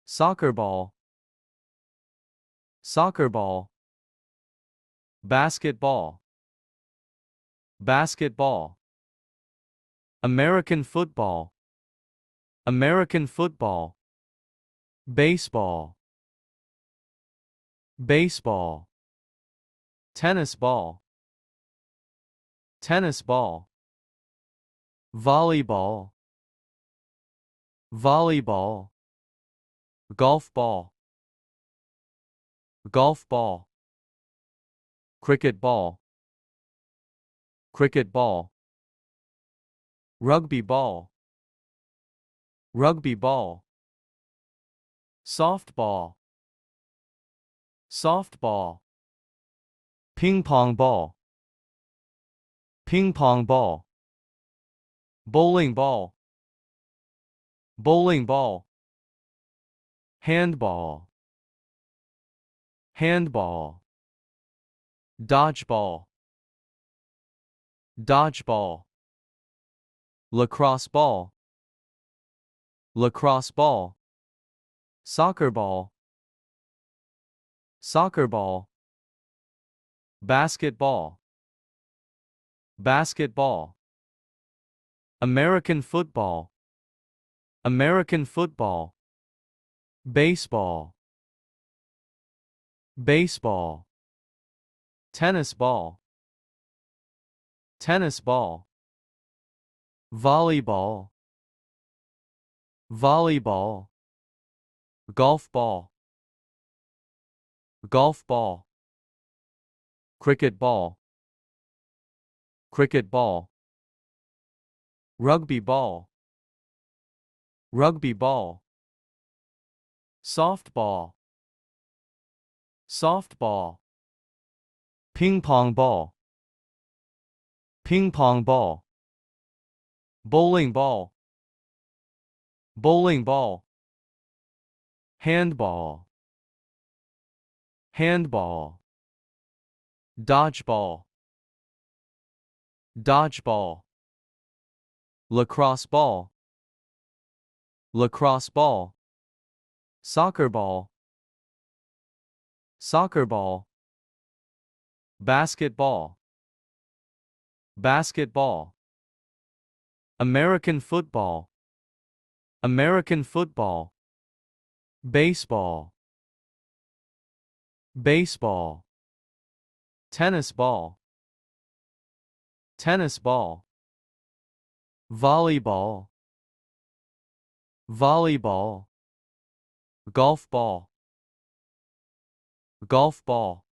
soccer ball, soccer ball, basketball, basketball, American football, American football, baseball, baseball, tennis ball, tennis ball, volleyball, volleyball, golf ball, golf ball, cricket ball, cricket ball, rugby ball, rugby ball, softball, softball, ping pong ball, ping pong ball, bowling ball, bowling ball, handball, handball, dodgeball, dodgeball, lacrosse ball, lacrosse ball, soccer ball, soccer ball, basketball, basketball, American football, American football, baseball, baseball, tennis ball, tennis ball, volleyball, volleyball, golf ball, golf ball, cricket ball, cricket ball, rugby ball, rugby ball, softball, softball, ping pong ball, ping pong ball, bowling ball, bowling ball, handball, handball, dodgeball, dodgeball, lacrosse ball, lacrosse ball, soccer ball, soccer ball, basketball, basketball, American football, American football, baseball, baseball, tennis ball, tennis ball, volleyball, volleyball, golf ball, golf ball,